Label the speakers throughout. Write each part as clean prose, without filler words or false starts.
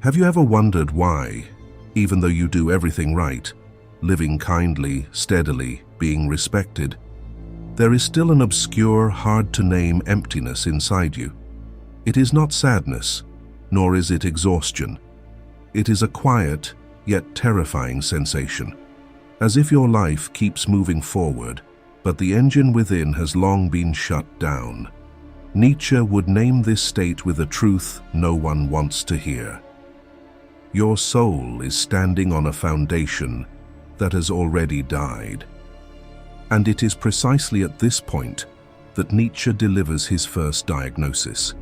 Speaker 1: Have you ever wondered why, even though you do everything right, living kindly, steadily, being respected, there is still an obscure, hard-to-name emptiness inside you? It is not sadness, nor is it exhaustion. It is a quiet, yet terrifying sensation, as if your life keeps moving forward, but the engine within has long been shut down. Nietzsche would name this state with a truth no one wants to hear. Your soul is standing on a foundation that has already died. And it is precisely at this point that Nietzsche delivers his first diagnosis.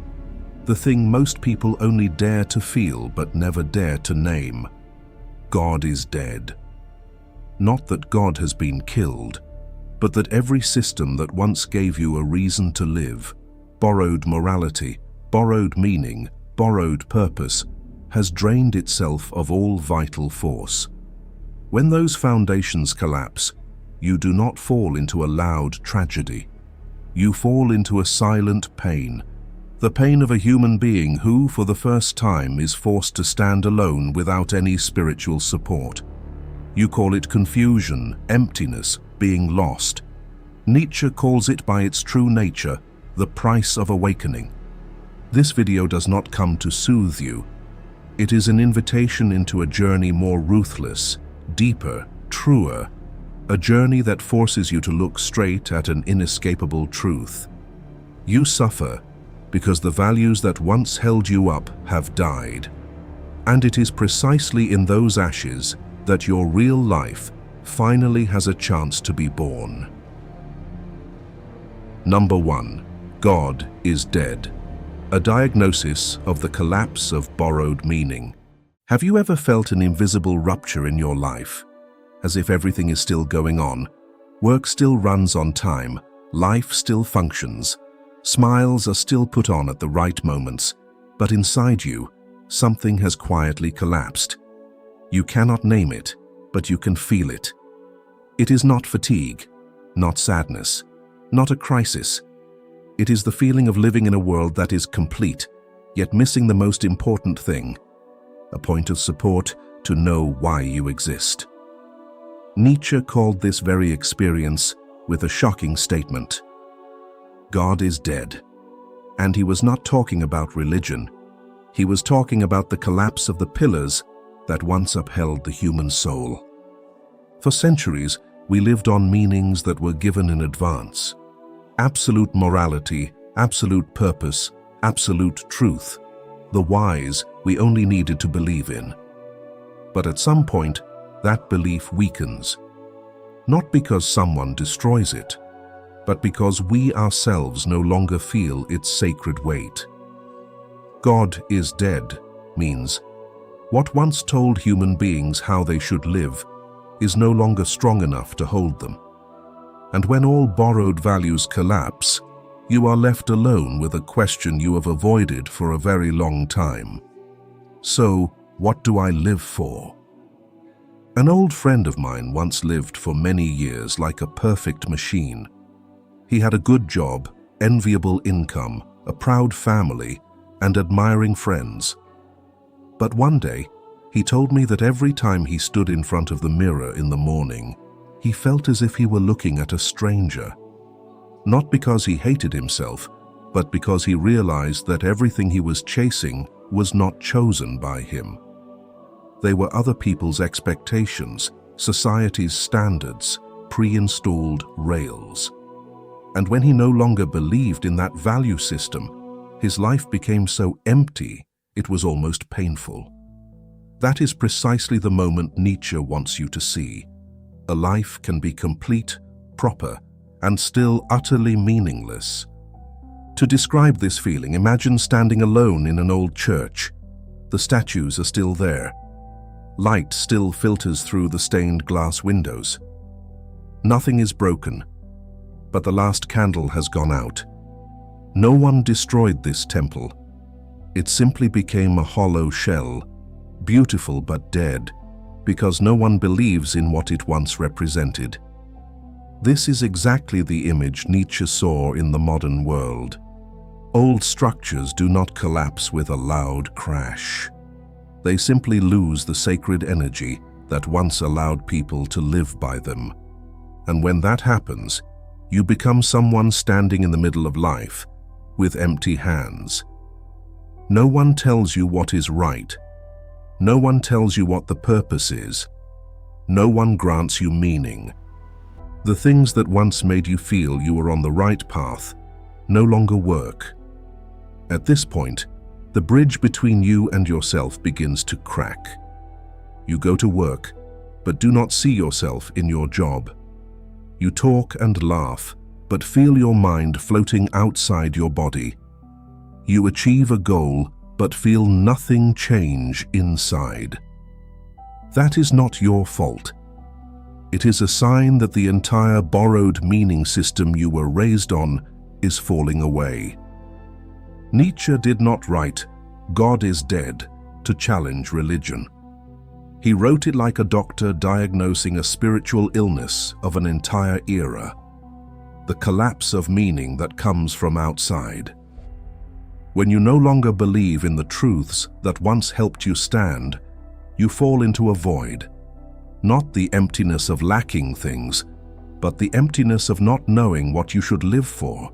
Speaker 1: The thing most people only dare to feel but never dare to name. God is dead. Not that God has been killed, but that every system that once gave you a reason to live, borrowed morality, borrowed meaning, borrowed purpose, has drained itself of all vital force. When those foundations collapse, you do not fall into a loud tragedy. You fall into a silent pain, the pain of a human being who, for the first time, is forced to stand alone without any spiritual support. You call it confusion, emptiness, being lost. Nietzsche calls it by its true nature, the price of awakening. This video does not come to soothe you. It is an invitation into a journey more ruthless, deeper, truer, a journey that forces you to look straight at an inescapable truth. You suffer because the values that once held you up have died. And it is precisely in those ashes that your real life finally has a chance to be born. Number 1. God is dead. A diagnosis of the collapse of borrowed meaning. Have you ever felt an invisible rupture in your life? As if everything is still going on, work still runs on time, life still functions, smiles are still put on at the right moments, but inside you, something has quietly collapsed. You cannot name it, but you can feel it. It is not fatigue, not sadness, not a crisis. It is the feeling of living in a world that is complete, yet missing the most important thing, a point of support to know why you exist. Nietzsche called this very experience with a shocking statement. God is dead. And he was not talking about religion. He was talking about the collapse of the pillars that once upheld the human soul. For centuries, we lived on meanings that were given in advance. Absolute morality, absolute purpose, absolute truth. The whys we only needed to believe in. But at some point, that belief weakens. Not because someone destroys it, but because we ourselves no longer feel its sacred weight. God is dead means what once told human beings how they should live is no longer strong enough to hold them. And when all borrowed values collapse, you are left alone with a question you have avoided for a very long time. So, what do I live for? An old friend of mine once lived for many years like a perfect machine. He had a good job, enviable income, a proud family, and admiring friends. But one day, he told me that every time he stood in front of the mirror in the morning, he felt as if he were looking at a stranger. Not because he hated himself, but because he realized that everything he was chasing was not chosen by him. They were other people's expectations, society's standards, pre-installed rails. And when he no longer believed in that value system, his life became so empty, it was almost painful. That is precisely the moment Nietzsche wants you to see. A life can be complete, proper, and still utterly meaningless. To describe this feeling, imagine standing alone in an old church. The statues are still there. Light still filters through the stained glass windows. Nothing is broken, but the last candle has gone out. No one destroyed this temple. It simply became a hollow shell, beautiful but dead, because no one believes in what it once represented. This is exactly the image Nietzsche saw in the modern world. Old structures do not collapse with a loud crash. They simply lose the sacred energy that once allowed people to live by them. And when that happens, you become someone standing in the middle of life with empty hands. No one tells you what is right. No one tells you what the purpose is. No one grants you meaning. The things that once made you feel you were on the right path no longer work. At this point, the bridge between you and yourself begins to crack. You go to work, but do not see yourself in your job. You talk and laugh, but feel your mind floating outside your body. You achieve a goal, but feel nothing change inside. That is not your fault. It is a sign that the entire borrowed meaning system you were raised on is falling away. Nietzsche did not write, "God is dead," to challenge religion. He wrote it like a doctor diagnosing a spiritual illness of an entire era, the collapse of meaning that comes from outside. When you no longer believe in the truths that once helped you stand, you fall into a void, not the emptiness of lacking things, but the emptiness of not knowing what you should live for.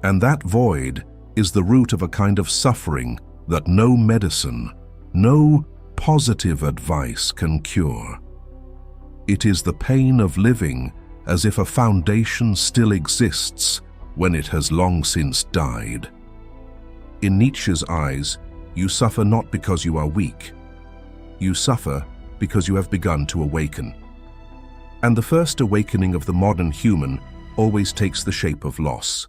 Speaker 1: And that void is the root of a kind of suffering that no medicine, no positive advice can cure. It is the pain of living as if a foundation still exists when it has long since died. In Nietzsche's eyes, you suffer not because you are weak. You suffer because you have begun to awaken. And the first awakening of the modern human always takes the shape of loss.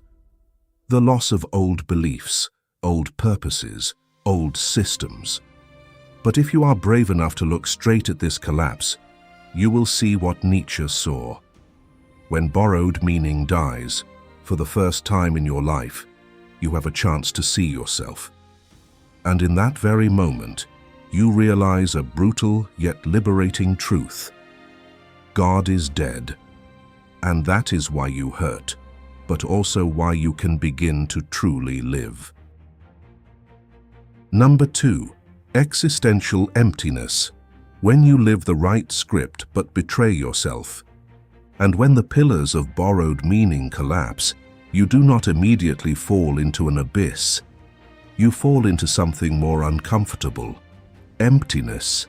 Speaker 1: The loss of old beliefs, old purposes, old systems. But if you are brave enough to look straight at this collapse, you will see what Nietzsche saw. When borrowed meaning dies, for the first time in your life, you have a chance to see yourself. And in that very moment, you realize a brutal yet liberating truth. God is dead. And that is why you hurt, but also why you can begin to truly live. Number 2. Existential emptiness. When you live the right script but betray yourself. And when the pillars of borrowed meaning collapse, you do not immediately fall into an abyss. You fall into something more uncomfortable. Emptiness.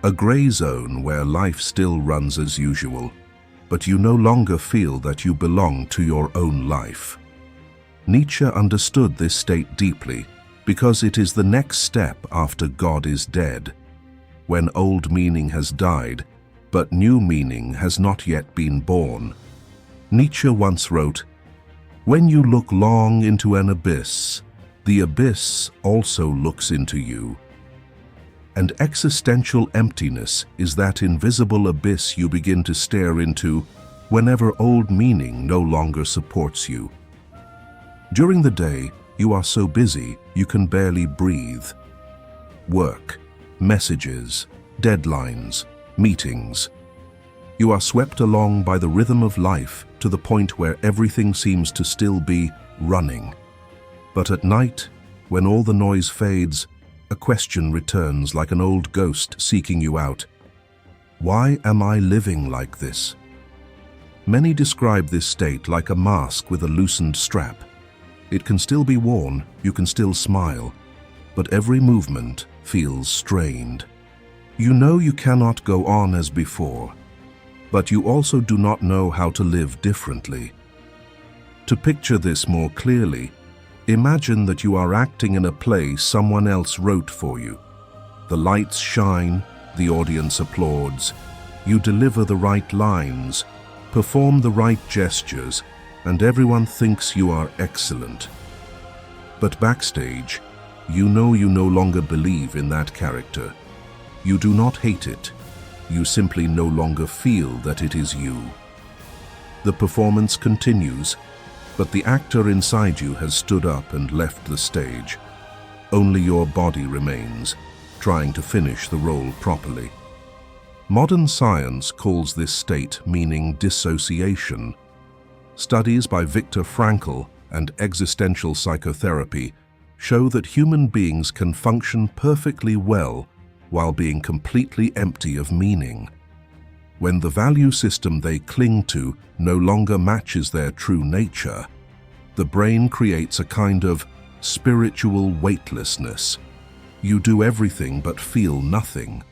Speaker 1: A gray zone where life still runs as usual, but you no longer feel that you belong to your own life. Nietzsche understood this state deeply because it is the next step after God is dead, when old meaning has died, but new meaning has not yet been born. Nietzsche once wrote, "When you look long into an abyss, the abyss also looks into you." And existential emptiness is that invisible abyss you begin to stare into whenever old meaning no longer supports you. During the day, you are so busy you can barely breathe. Work, messages, deadlines, meetings. You are swept along by the rhythm of life to the point where everything seems to still be running. But at night, when all the noise fades, a question returns like an old ghost seeking you out. Why am I living like this? Many describe this state like a mask with a loosened strap. It can still be worn, you can still smile, but every movement feels strained. You know you cannot go on as before, but you also do not know how to live differently. To picture this more clearly, imagine that you are acting in a play someone else wrote for you. The lights shine, the audience applauds, you deliver the right lines, perform the right gestures, and everyone thinks you are excellent. But backstage, you know you no longer believe in that character. You do not hate it. You simply no longer feel that it is you. The performance continues, but the actor inside you has stood up and left the stage. Only your body remains, trying to finish the role properly. Modern science calls this state meaning dissociation. Studies by Viktor Frankl and existential psychotherapy show that human beings can function perfectly well while being completely empty of meaning. When the value system they cling to no longer matches their true nature, the brain creates a kind of spiritual weightlessness. You do everything but feel nothing.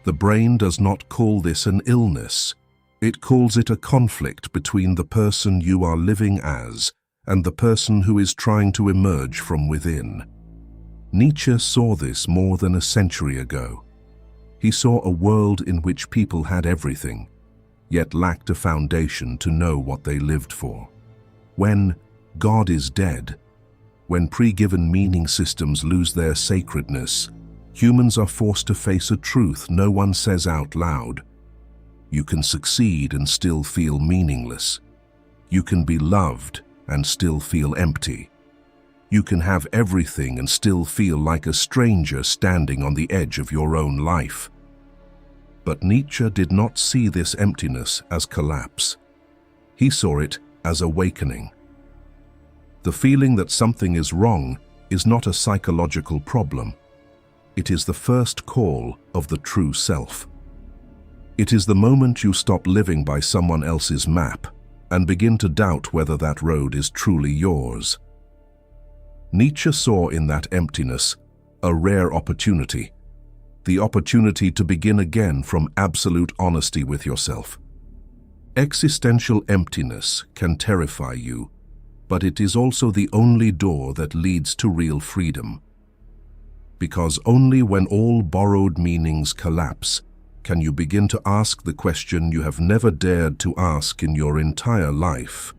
Speaker 1: The brain does not call this an illness. It calls it a conflict between the person you are living as and the person who is trying to emerge from within. Nietzsche saw this more than a century ago. He saw a world in which people had everything, yet lacked a foundation to know what they lived for. When God is dead, when pre-given meaning systems lose their sacredness, humans are forced to face a truth no one says out loud. You can succeed and still feel meaningless. You can be loved and still feel empty. You can have everything and still feel like a stranger standing on the edge of your own life. But Nietzsche did not see this emptiness as collapse. He saw it as awakening. The feeling that something is wrong is not a psychological problem. It is the first call of the true self. It is the moment you stop living by someone else's map and begin to doubt whether that road is truly yours. Nietzsche saw in that emptiness a rare opportunity, the opportunity to begin again from absolute honesty with yourself. Existential emptiness can terrify you, but it is also the only door that leads to real freedom. Because only when all borrowed meanings collapse can you begin to ask the question you have never dared to ask in your entire life.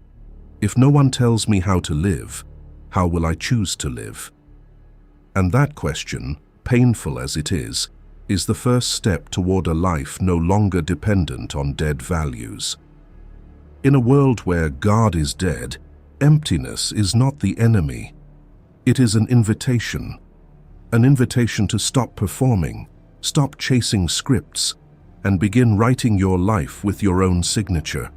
Speaker 1: If no one tells me how to live, how will I choose to live? And that question, painful as it is the first step toward a life no longer dependent on dead values. In a world where God is dead, emptiness is not the enemy. It is an invitation to stop performing, stop chasing scripts, and begin writing your life with your own signature.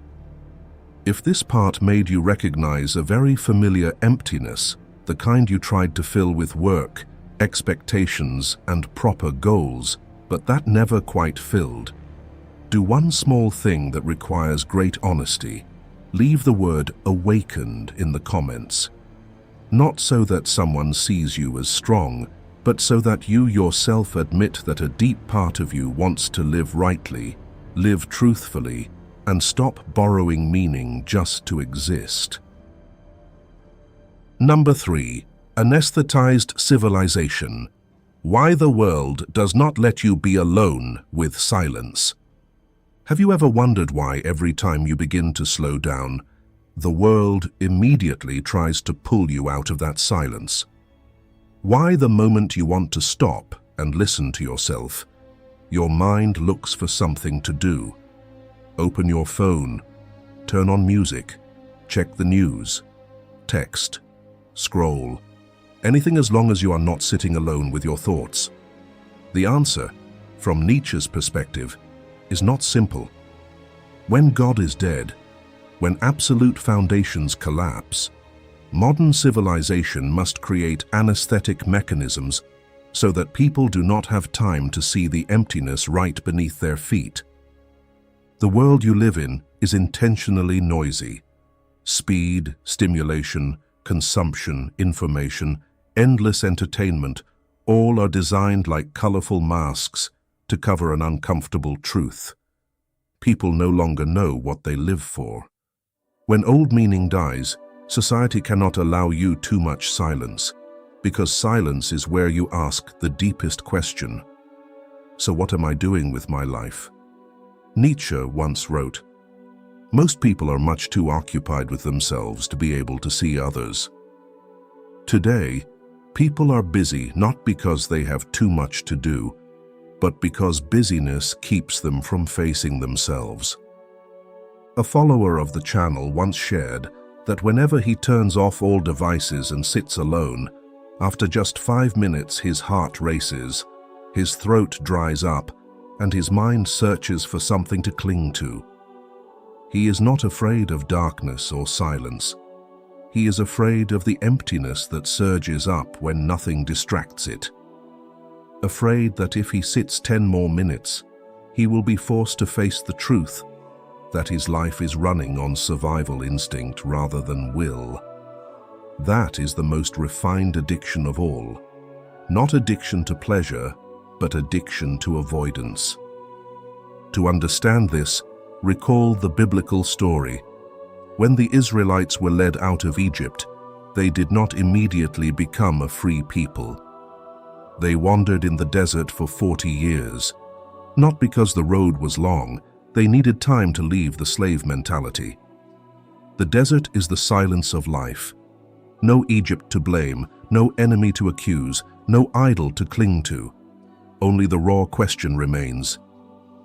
Speaker 1: If this part made you recognize a very familiar emptiness, the kind you tried to fill with work, expectations, and proper goals, but that never quite filled, do one small thing that requires great honesty. Leave the word awakened in the comments. Not so that someone sees you as strong, but so that you yourself admit that a deep part of you wants to live rightly, live truthfully, and stop borrowing meaning just to exist. Number 3. Anesthetized civilization. Why the world does not let you be alone with silence. Have you ever wondered why every time you begin to slow down, the world immediately tries to pull you out of that silence? Why the moment you want to stop and listen to yourself, your mind looks for something to do? Open your phone, turn on music, check the news, text, scroll, anything as long as you are not sitting alone with your thoughts. The answer, from Nietzsche's perspective, is not simple. When God is dead, when absolute foundations collapse, modern civilization must create anesthetic mechanisms so that people do not have time to see the emptiness right beneath their feet. The world you live in is intentionally noisy. Speed, stimulation, consumption, information, endless entertainment, all are designed like colorful masks to cover an uncomfortable truth. People no longer know what they live for. When old meaning dies, society cannot allow you too much silence, because silence is where you ask the deepest question. So what am I doing with my life? Nietzsche once wrote, "Most people are much too occupied with themselves to be able to see others." Today, people are busy not because they have too much to do, but because busyness keeps them from facing themselves. A follower of the channel once shared that whenever he turns off all devices and sits alone, after just 5 minutes his heart races, his throat dries up, and his mind searches for something to cling to. He is not afraid of darkness or silence. He is afraid of the emptiness that surges up when nothing distracts it. Afraid that if he sits 10 more minutes, he will be forced to face the truth that his life is running on survival instinct rather than will. That is the most refined addiction of all. Not addiction to pleasure, but addiction to avoidance. To understand this, recall the biblical story. When the Israelites were led out of Egypt, they did not immediately become a free people. They wandered in the desert for 40 years. Not because the road was long, they needed time to leave the slave mentality. The desert is the silence of life. No Egypt to blame, no enemy to accuse, no idol to cling to. Only the raw question remains: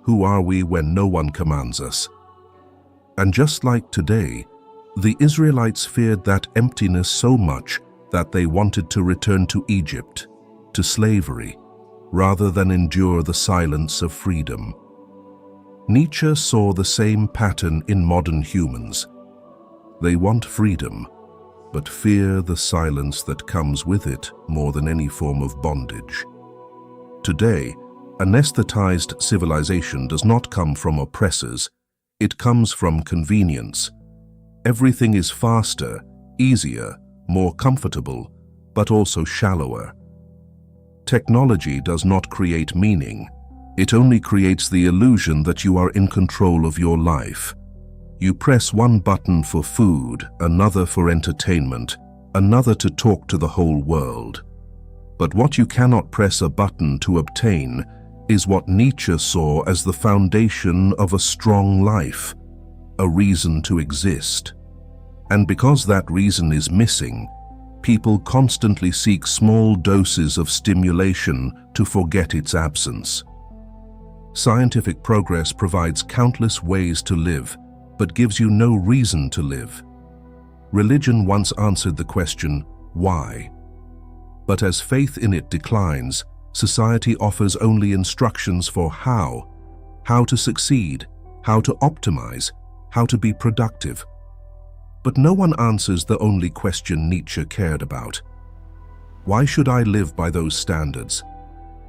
Speaker 1: who are we when no one commands us? And just like today, the Israelites feared that emptiness so much that they wanted to return to Egypt, to slavery, rather than endure the silence of freedom. Nietzsche saw the same pattern in modern humans. They want freedom, but fear the silence that comes with it more than any form of bondage. Today, anesthetized civilization does not come from oppressors, it comes from convenience. Everything is faster, easier, more comfortable, but also shallower. Technology does not create meaning. It only creates the illusion that you are in control of your life. You press one button for food, another for entertainment, another to talk to the whole world. But what you cannot press a button to obtain is what Nietzsche saw as the foundation of a strong life, a reason to exist. And because that reason is missing, people constantly seek small doses of stimulation to forget its absence. Scientific progress provides countless ways to live, but gives you no reason to live. Religion once answered the question, why? But as faith in it declines, society offers only instructions for how to succeed, how to optimize, how to be productive. But no one answers the only question Nietzsche cared about. Why should I live by those standards?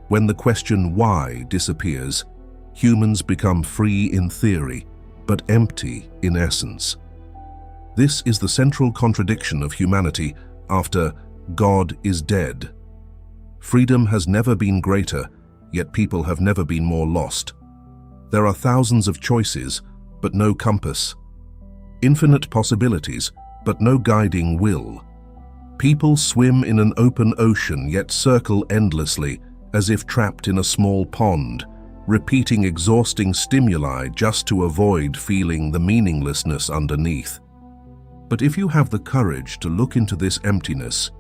Speaker 1: When the question why disappears, humans become free in theory, but empty in essence. This is the central contradiction of humanity after God is dead. Freedom has never been greater, yet people have never been more lost. There are thousands of choices, but no compass. Infinite possibilities, but no guiding will. People swim in an open ocean yet circle endlessly, as if trapped in a small pond, repeating exhausting stimuli just to avoid feeling the meaninglessness underneath. But if you have the courage to look into this emptiness,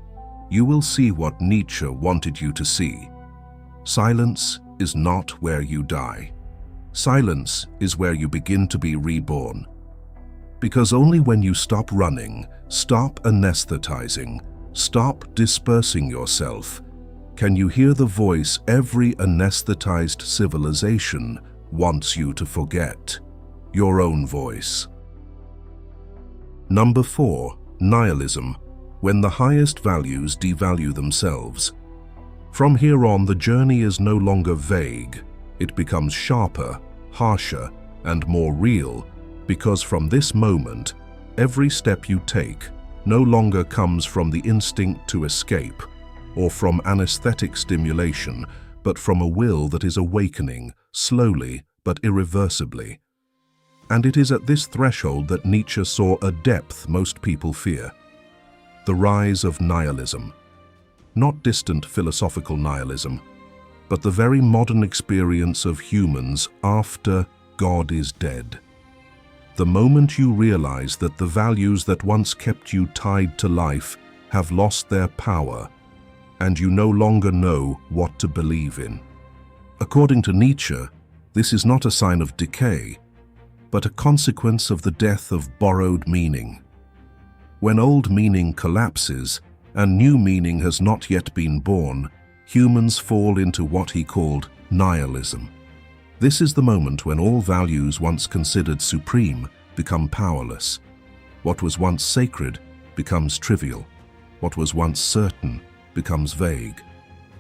Speaker 1: you will see what Nietzsche wanted you to see. Silence is not where you die. Silence is where you begin to be reborn. Because only when you stop running, stop anesthetizing, stop dispersing yourself, can you hear the voice every anesthetized civilization wants you to forget, your own voice. Number 4, nihilism, when the highest values devalue themselves. From here on, the journey is no longer vague. It becomes sharper, harsher, and more real, because from this moment, every step you take no longer comes from the instinct to escape or from anesthetic stimulation, but from a will that is awakening, slowly but irreversibly. And it is at this threshold that Nietzsche saw a depth most people fear: the rise of nihilism. Not distant philosophical nihilism, but the very modern experience of humans after God is dead. The moment you realize that the values that once kept you tied to life have lost their power, and you no longer know what to believe in. According to Nietzsche, this is not a sign of decay, but a consequence of the death of borrowed meaning. When old meaning collapses and new meaning has not yet been born, humans fall into what he called nihilism. This is the moment when all values once considered supreme become powerless. What was once sacred becomes trivial. What was once certain becomes vague.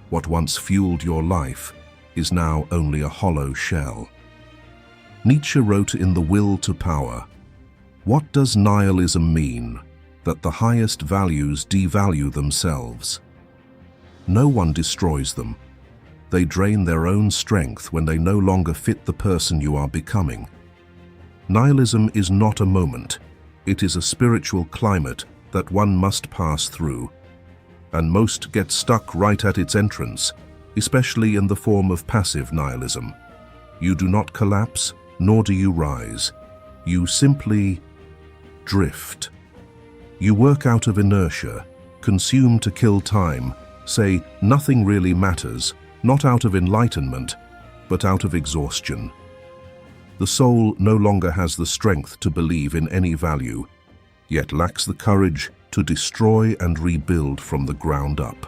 Speaker 1: What once fueled your life is now only a hollow shell. Nietzsche wrote in The Will to Power, "What does nihilism mean? That the highest values devalue themselves. No one destroys them. They drain their own strength when they no longer fit the person you are becoming. Nihilism is not a moment. It is a spiritual climate that one must pass through. And most get stuck right at its entrance, especially in the form of passive nihilism. You do not collapse, nor do you rise. You simply drift. You work out of inertia, consume to kill time, say nothing really matters, not out of enlightenment, but out of exhaustion. The soul no longer has the strength to believe in any value, yet lacks the courage to destroy and rebuild from the ground up.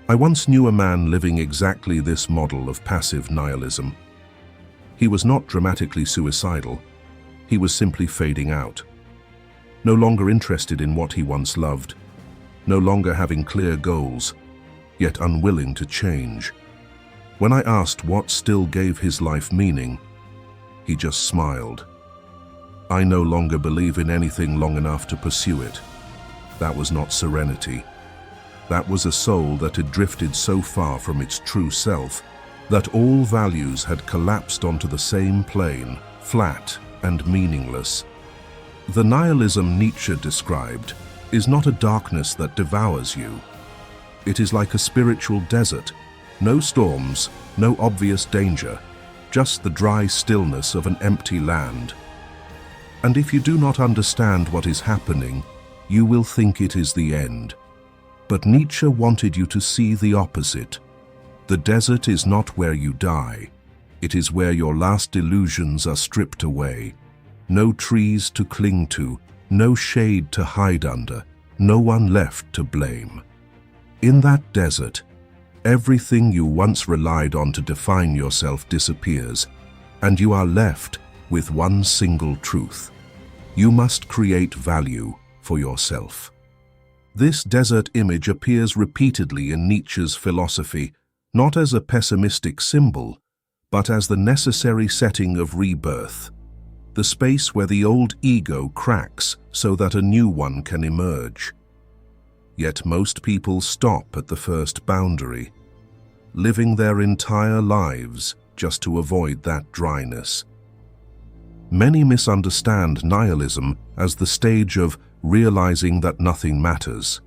Speaker 1: I once knew a man living exactly this model of passive nihilism. He was not dramatically suicidal. He was simply fading out. No longer interested in what he once loved, no longer having clear goals, yet unwilling to change. When I asked what still gave his life meaning, he just smiled. I no longer believe in anything long enough to pursue it. That was not serenity. That was a soul that had drifted so far from its true self that all values had collapsed onto the same plane, flat and meaningless. The nihilism Nietzsche described is not a darkness that devours you. It is like a spiritual desert. No storms, no obvious danger, just the dry stillness of an empty land. And if you do not understand what is happening, you will think it is the end. But Nietzsche wanted you to see the opposite. The desert is not where you die. It is where your last illusions are stripped away. No trees to cling to, no shade to hide under, no one left to blame. In that desert, everything you once relied on to define yourself disappears, and you are left with one single truth. You must create value for yourself. This desert image appears repeatedly in Nietzsche's philosophy, not as a pessimistic symbol, but as the necessary setting of rebirth, the space where the old ego cracks so that a new one can emerge. Yet most people stop at the first boundary, living their entire lives just to avoid that dryness. Many misunderstand nihilism as the stage of realizing that nothing matters.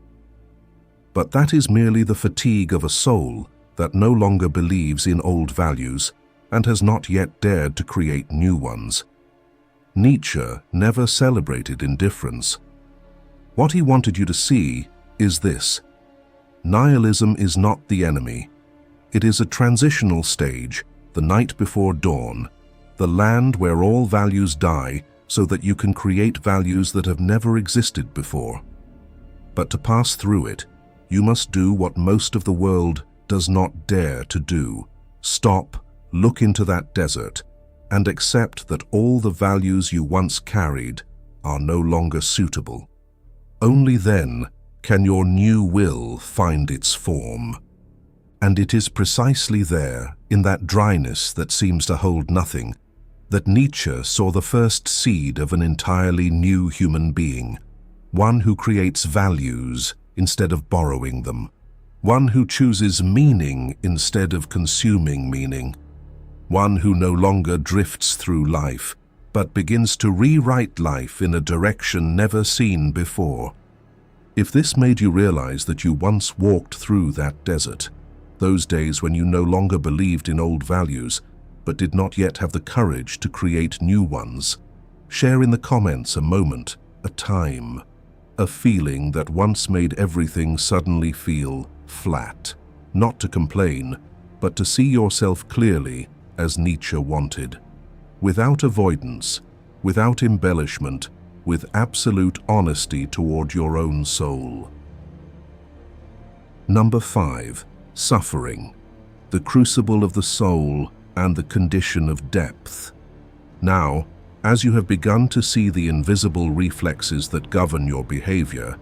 Speaker 1: But that is merely the fatigue of a soul that no longer believes in old values and has not yet dared to create new ones. Nietzsche never celebrated indifference. What he wanted you to see is this: nihilism is not the enemy. It is a transitional stage, the night before dawn, the land where all values die so that you can create values that have never existed before. But to pass through it, you must do what most of the world does not dare to do. Stop, look into that desert, and accept that all the values you once carried are no longer suitable. Only then can your new will find its form. And it is precisely there, in that dryness that seems to hold nothing, that Nietzsche saw the first seed of an entirely new human being, one who creates values instead of borrowing them, one who chooses meaning instead of consuming meaning, one who no longer drifts through life, but begins to rewrite life in a direction never seen before. If this made you realize that you once walked through that desert, those days when you no longer believed in old values, but did not yet have the courage to create new ones, share in the comments a moment, a time, a feeling that once made everything suddenly feel flat. Not to complain, but to see yourself clearly as Nietzsche wanted, without avoidance, without embellishment, with absolute honesty toward your own soul. Number 5. Suffering, the crucible of the soul and the condition of depth. Now, As you have begun to see the invisible reflexes that govern your behavior,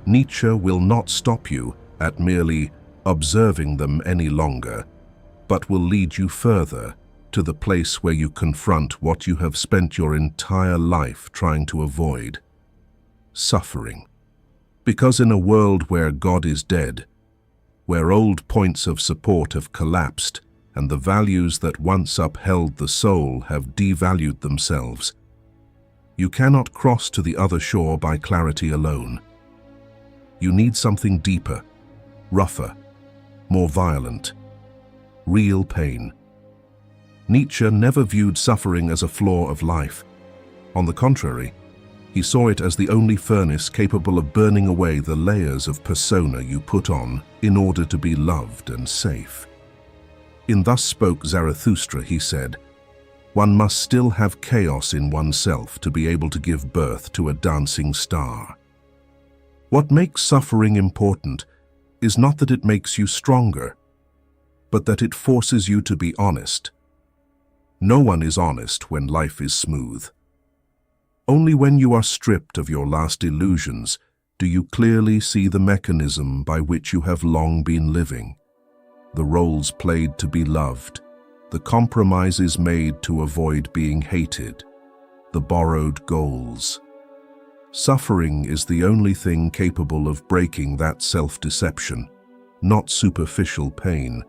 Speaker 1: Nietzsche will not stop you at merely observing them any longer, but will lead you further to the place where you confront what you have spent your entire life trying to avoid: suffering. Because in a world where God is dead, where old points of support have collapsed and the values that once upheld the soul have devalued themselves, you cannot cross to the other shore by clarity alone. You need something deeper, rougher, more violent: real pain. Nietzsche never viewed suffering as a flaw of life. On the contrary, he saw it as the only furnace capable of burning away the layers of persona you put on in order to be loved and safe. In Thus Spoke Zarathustra, he said, "One must still have chaos in oneself to be able to give birth to a dancing star." What makes suffering important is not that it makes you stronger, but that it forces you to be honest. No one is honest when life is smooth. Only when you are stripped of your last illusions do you clearly see the mechanism by which you have long been living. The roles played to be loved, the compromises made to avoid being hated, the borrowed goals. Suffering is the only thing capable of breaking that self-deception, not superficial pain,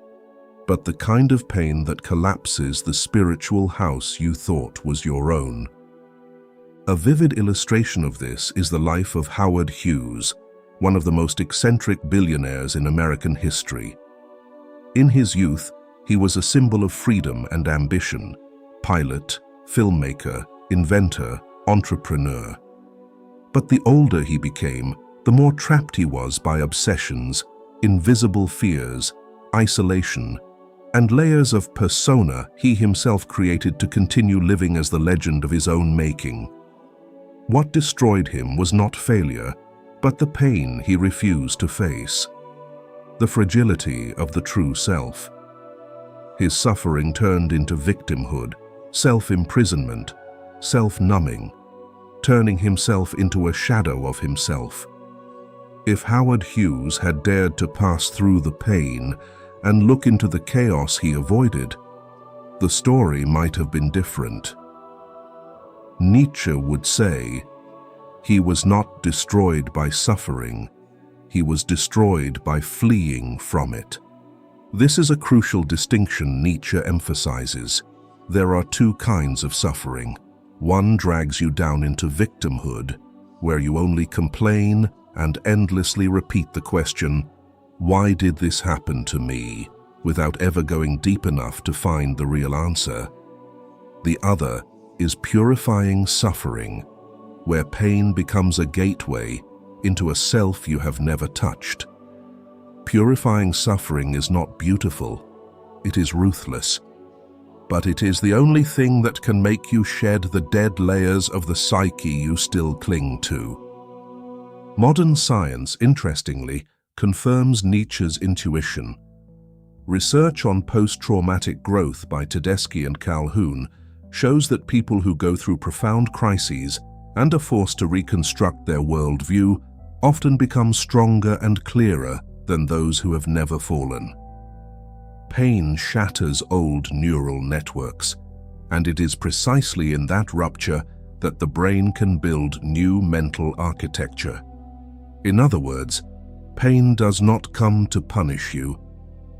Speaker 1: but the kind of pain that collapses the spiritual house you thought was your own. A vivid illustration of this is the life of Howard Hughes, one of the most eccentric billionaires in American history. In his youth, he was a symbol of freedom and ambition: pilot, filmmaker, inventor, entrepreneur. But the older he became, the more trapped he was by obsessions, invisible fears, isolation, and layers of persona he himself created to continue living as the legend of his own making. What destroyed him was not failure, but the pain he refused to face, the fragility of the true self. His suffering turned into victimhood, self-imprisonment, self-numbing, turning himself into a shadow of himself. If Howard Hughes had dared to pass through the pain and look into the chaos he avoided, the story might have been different. Nietzsche would say, "He was not destroyed by suffering, he was destroyed by fleeing from it." This is a crucial distinction Nietzsche emphasizes. There are two kinds of suffering. One drags you down into victimhood, where you only complain and endlessly repeat the question, "Why did this happen to me?" without ever going deep enough to find the real answer. The other is purifying suffering, where pain becomes a gateway into a self you have never touched. Purifying suffering is not beautiful, it is ruthless. But it is the only thing that can make you shed the dead layers of the psyche you still cling to. Modern science, interestingly, confirms Nietzsche's intuition. Research on post-traumatic growth by Tedeschi and Calhoun shows that people who go through profound crises and are forced to reconstruct their worldview often become stronger and clearer than those who have never fallen. Pain shatters old neural networks, and it is precisely in that rupture that the brain can build new mental architecture. In other words, pain does not come to punish you.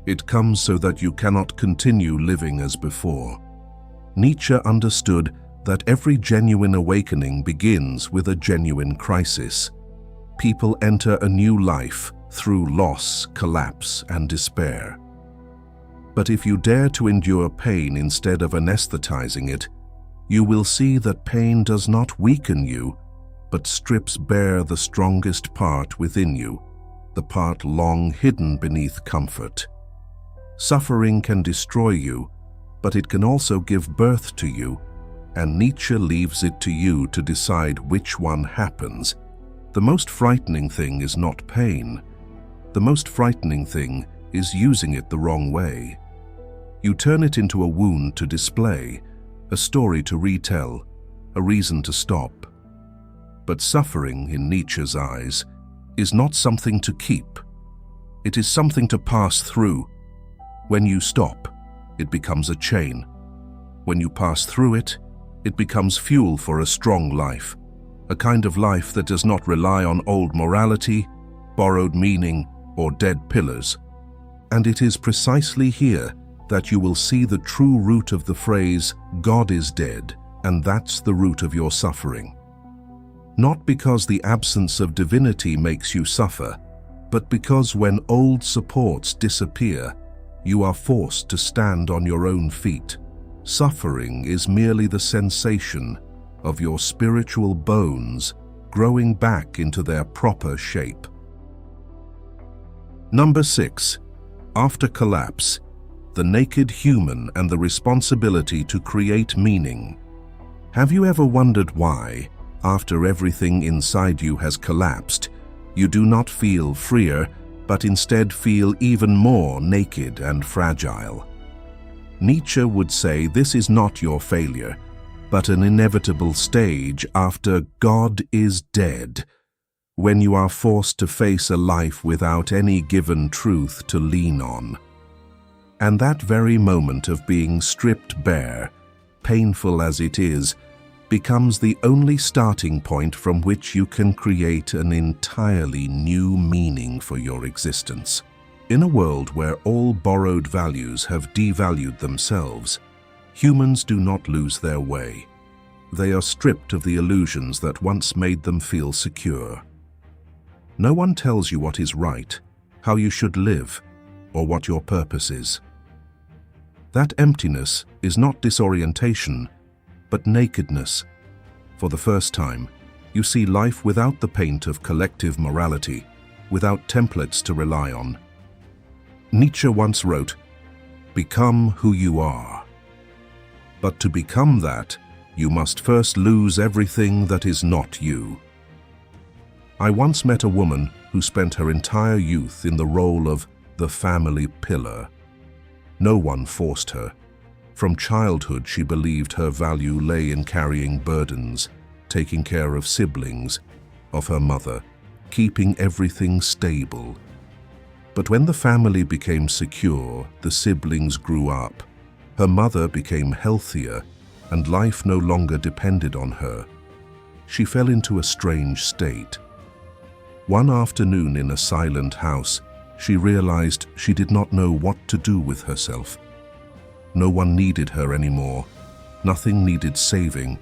Speaker 1: It comes so that you cannot continue living as before. Nietzsche understood that every genuine awakening begins with a genuine crisis. People enter a new life through loss, collapse, and despair. But if you dare to endure pain instead of anesthetizing it, you will see that pain does not weaken you, but strips bare the strongest part within you, the part long hidden beneath comfort. Suffering can destroy you, but it can also give birth to you, and Nietzsche leaves it to you to decide which one happens. The most frightening thing is not pain. The most frightening thing is using it the wrong way. You turn it into a wound to display, a story to retell, a reason to stop. But suffering, in Nietzsche's eyes, is not something to keep. It is something to pass through. When you stop, it becomes a chain. When you pass through it, it becomes fuel for a strong life, a kind of life that does not rely on old morality, borrowed meaning, or dead pillars. And it is precisely here that you will see the true root of the phrase, God is dead, and that's the root of your suffering. Not because the absence of divinity makes you suffer, but because when old supports disappear, you are forced to stand on your own feet. Suffering is merely the sensation of your spiritual bones growing back into their proper shape. Number 6. After collapse, the naked human and the responsibility to create meaning. Have you ever wondered why, after everything inside you has collapsed, you do not feel freer, but instead feel even more naked and fragile? Nietzsche would say this is not your failure, but an inevitable stage after God is dead, when you are forced to face a life without any given truth to lean on. And that very moment of being stripped bare, painful as it is, becomes the only starting point from which you can create an entirely new meaning for your existence. In a world where all borrowed values have devalued themselves, humans do not lose their way. They are stripped of the illusions that once made them feel secure. No one tells you what is right, how you should live, or what your purpose is. That emptiness is not disorientation, but nakedness. For the first time, you see life without the paint of collective morality, without templates to rely on. Nietzsche once wrote, "Become who you are." But to become that, you must first lose everything that is not you. I once met a woman who spent her entire youth in the role of the family pillar. No one forced her. From childhood, she believed her value lay in carrying burdens, taking care of siblings, of her mother, keeping everything stable. But when the family became secure, the siblings grew up, her mother became healthier, and life no longer depended on her. She fell into a strange state. One afternoon in a silent house, she realized she did not know what to do with herself. No one needed her anymore, nothing needed saving,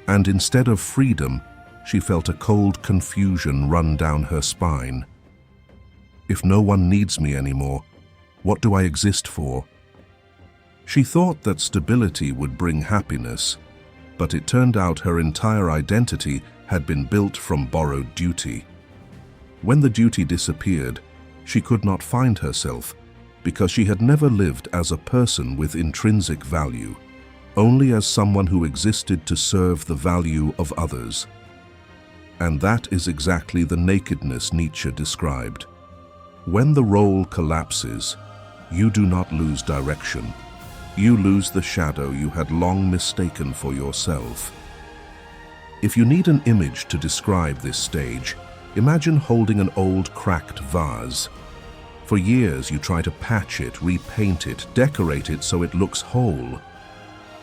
Speaker 1: and instead of freedom, she felt a cold confusion run down her spine. If no one needs me anymore, what do I exist for? She thought that stability would bring happiness, but it turned out her entire identity had been built from borrowed duty. When the duty disappeared, she could not find herself, because she had never lived as a person with intrinsic value, only as someone who existed to serve the value of others. And that is exactly the nakedness Nietzsche described. When the role collapses, you do not lose direction. You lose the shadow you had long mistaken for yourself. If you need an image to describe this stage, imagine holding an old cracked vase. For years you try to patch it, repaint it, decorate it so it looks whole.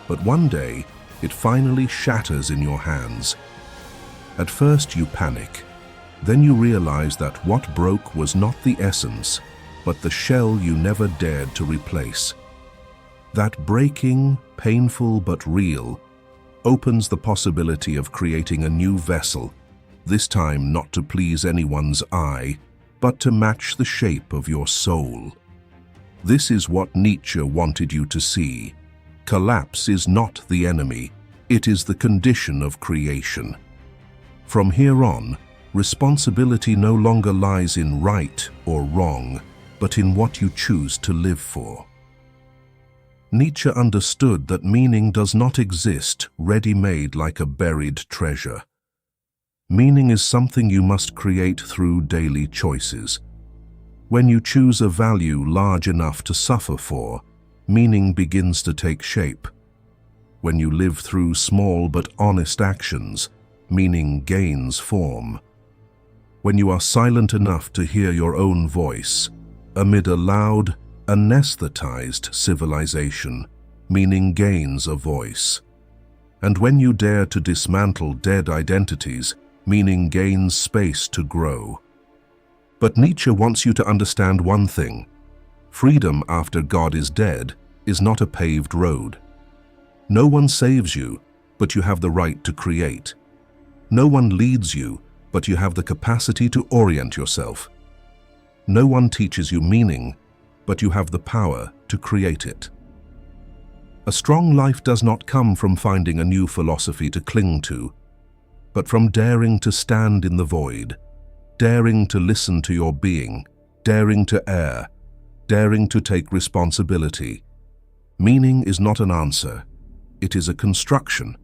Speaker 1: But one day, it finally shatters in your hands. At first you panic. Then you realize that what broke was not the essence, but the shell you never dared to replace. That breaking, painful but real, opens the possibility of creating a new vessel, this time not to please anyone's eye, but to match the shape of your soul. This is what Nietzsche wanted you to see. Collapse is not the enemy, it is the condition of creation. From here on, responsibility no longer lies in right or wrong, but in what you choose to live for. Nietzsche understood that meaning does not exist ready-made like a buried treasure. Meaning is something you must create through daily choices. When you choose a value large enough to suffer for, meaning begins to take shape. when you live through small but honest actions, meaning gains form. When you are silent enough to hear your own voice, amid a loud, anesthetized civilization, meaning gains a voice. And when you dare to dismantle dead identities, meaning gains space to grow. But Nietzsche wants you to understand one thing. Freedom after God is dead is not a paved road. No one saves you, but you have the right to create. No one leads you, but you have the capacity to orient yourself. No one teaches you meaning, but you have the power to create it. A strong life does not come from finding a new philosophy to cling to, but from daring to stand in the void, daring to listen to your being, daring to err, daring to take responsibility. Meaning is not an answer, it is a construction.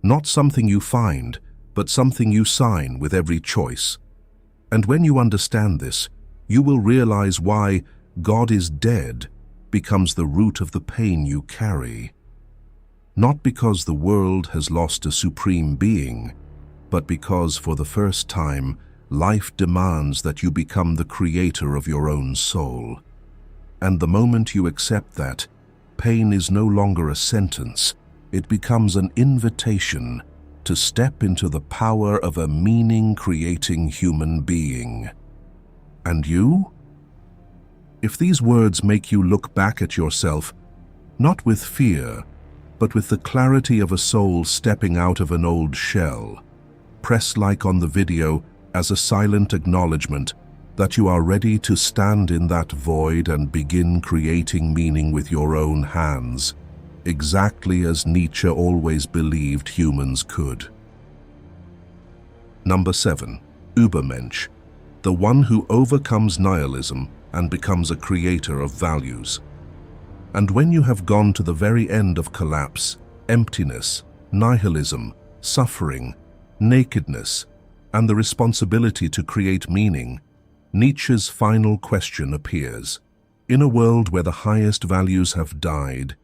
Speaker 1: Not something you find, but something you sign with every choice. And when you understand this, you will realize why God is dead becomes the root of the pain you carry. Not because the world has lost a supreme being, but because for the first time, life demands that you become the creator of your own soul. And the moment you accept that, pain is no longer a sentence, it becomes an invitation to step into the power of a meaning-creating human being. And you? If these words make you look back at yourself, not with fear, but with the clarity of a soul stepping out of an old shell, press like on the video as a silent acknowledgement that you are ready to stand in that void and begin creating meaning with your own hands, exactly as Nietzsche always believed humans could. Number 7. Übermensch, the one who overcomes nihilism and becomes a creator of values. And when you have gone to the very end of collapse, emptiness, nihilism, suffering, nakedness, and the responsibility to create meaning, Nietzsche's final question appears. In a world where the highest values have died,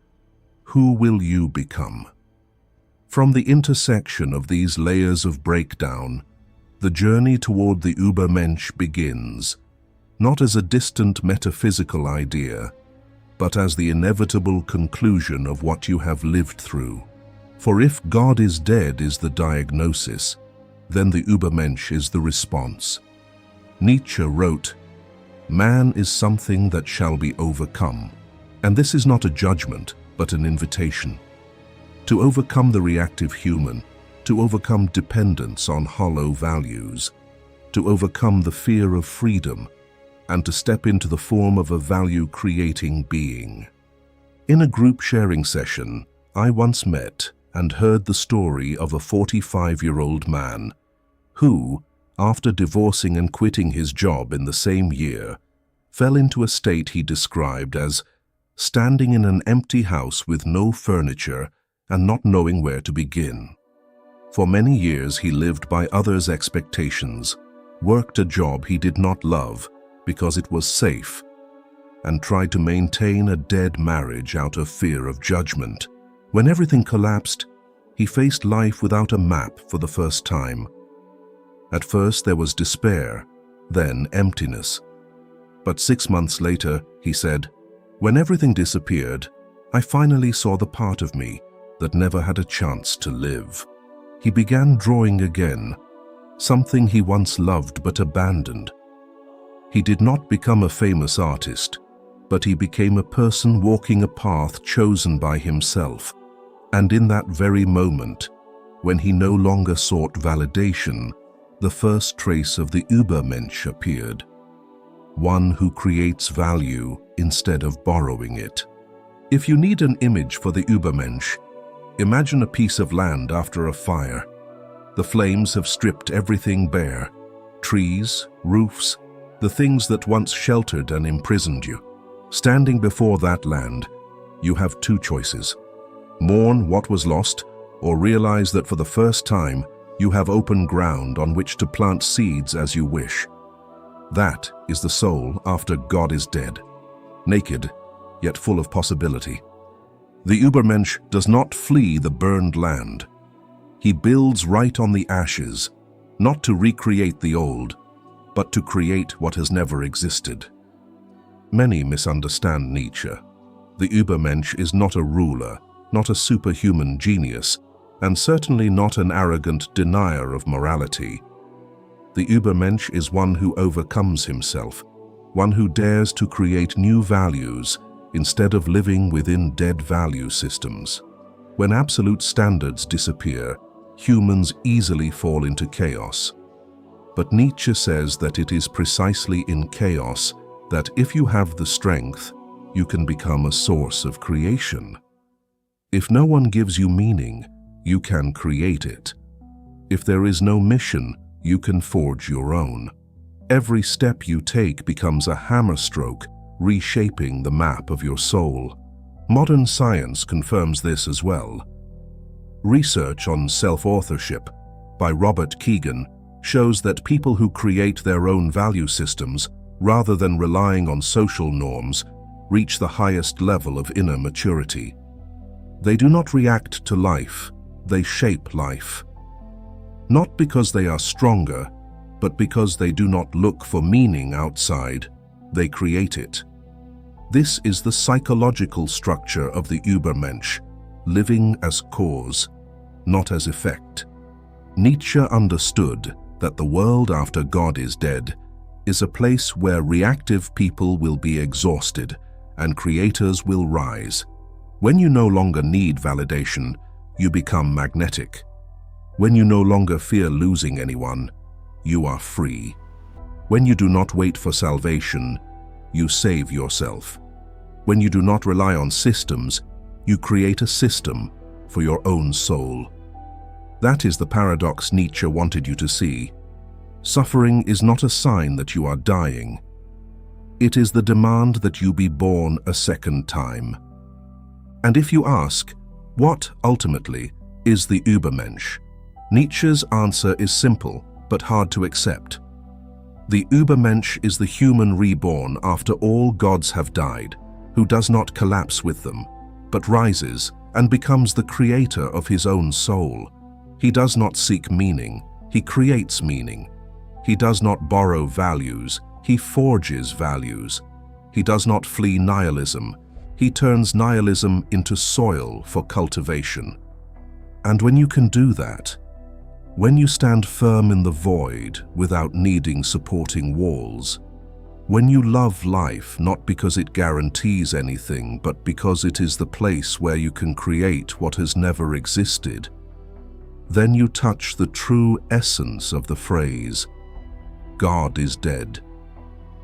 Speaker 1: who will you become? From the intersection of these layers of breakdown, the journey toward the Übermensch begins, not as a distant metaphysical idea, but as the inevitable conclusion of what you have lived through. For if God is dead is the diagnosis, then the Übermensch is the response. Nietzsche wrote, "Man is something that shall be overcome." And this is not a judgment, but an invitation. To overcome the reactive human, to overcome dependence on hollow values, to overcome the fear of freedom, and to step into the form of a value-creating being. In a group sharing session, I once met and heard the story of a 45-year-old man who, after divorcing and quitting his job in the same year, fell into a state he described as standing in an empty house with no furniture and not knowing where to begin. For many years he lived by others' expectations, worked a job he did not love because it was safe, and tried to maintain a dead marriage out of fear of judgment. When everything collapsed, he faced life without a map for the first time. At first there was despair, then emptiness. But 6 months later, he said, "When everything disappeared, I finally saw the part of me that never had a chance to live." He began drawing again, something he once loved but abandoned. He did not become a famous artist, but he became a person walking a path chosen by himself. And in that very moment, when he no longer sought validation, the first trace of the Übermensch appeared. One who creates value instead of borrowing it. If you need an image for the Übermensch, imagine a piece of land after a fire. The flames have stripped everything bare. Trees, roofs, the things that once sheltered and imprisoned you. Standing before that land, you have two choices. Mourn what was lost, or realize that for the first time, you have open ground on which to plant seeds as you wish. That is the soul after God is dead, naked, yet full of possibility. The Übermensch does not flee the burned land. He builds right on the ashes, not to recreate the old, but to create what has never existed. Many misunderstand Nietzsche. The Übermensch is not a ruler, not a superhuman genius, and certainly not an arrogant denier of morality. The Übermensch is one who overcomes himself, one who dares to create new values instead of living within dead value systems. When absolute standards disappear, humans easily fall into chaos. But Nietzsche says that it is precisely in chaos that if you have the strength, you can become a source of creation. If no one gives you meaning, you can create it. If there is no mission, you can forge your own. Every step you take becomes a hammerstroke, reshaping the map of your soul. Modern science confirms this as well. Research on self-authorship by Robert Kegan shows that people who create their own value systems, rather than relying on social norms, reach the highest level of inner maturity. They do not react to life, they shape life. Not because they are stronger, but because they do not look for meaning outside, they create it. This is the psychological structure of the Übermensch, living as cause, not as effect. Nietzsche understood that the world after God is dead is a place where reactive people will be exhausted and creators will rise. When you no longer need validation, you become magnetic. When you no longer fear losing anyone, you are free. When you do not wait for salvation, you save yourself. When you do not rely on systems, you create a system for your own soul. That is the paradox Nietzsche wanted you to see. Suffering is not a sign that you are dying. It is the demand that you be born a second time. And if you ask, what, ultimately, is the Übermensch? Nietzsche's answer is simple, but hard to accept. The Übermensch is the human reborn after all gods have died, who does not collapse with them, but rises and becomes the creator of his own soul. He does not seek meaning, he creates meaning. He does not borrow values, he forges values. He does not flee nihilism, he turns nihilism into soil for cultivation. And when you can do that, when you stand firm in the void without needing supporting walls, when you love life not because it guarantees anything, but because it is the place where you can create what has never existed, then you touch the true essence of the phrase, God is dead.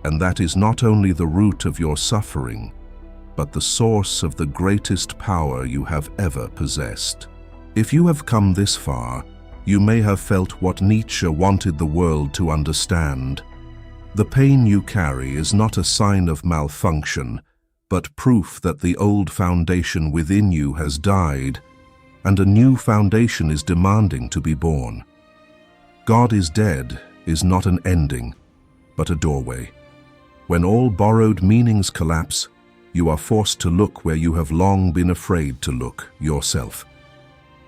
Speaker 1: And that is not only the root of your suffering, but the source of the greatest power you have ever possessed. If you have come this far, you may have felt what Nietzsche wanted the world to understand. The pain you carry is not a sign of malfunction, but proof that the old foundation within you has died, and a new foundation is demanding to be born. God is dead is not an ending, but a doorway. When all borrowed meanings collapse, you are forced to look where you have long been afraid to look, yourself.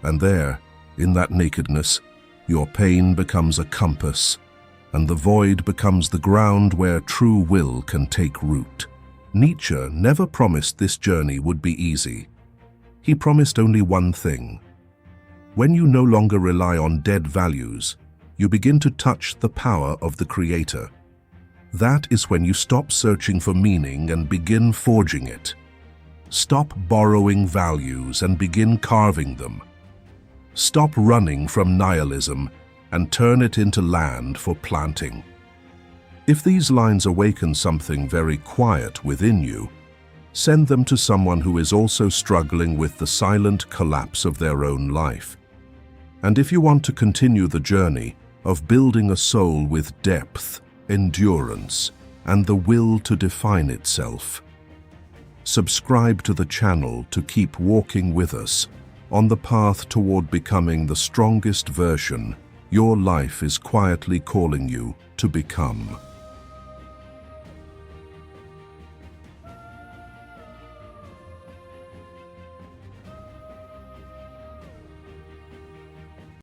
Speaker 1: And there, in that nakedness, your pain becomes a compass, and the void becomes the ground where true will can take root. Nietzsche never promised this journey would be easy. He promised only one thing. When you no longer rely on dead values, you begin to touch the power of the Creator. That is when you stop searching for meaning and begin forging it. Stop borrowing values and begin carving them. Stop running from nihilism and turn it into land for planting. If these lines awaken something very quiet within you, send them to someone who is also struggling with the silent collapse of their own life. And if you want to continue the journey of building a soul with depth, endurance, and the will to define itself, subscribe to the channel to keep walking with us on the path toward becoming the strongest version your life is quietly calling you to become.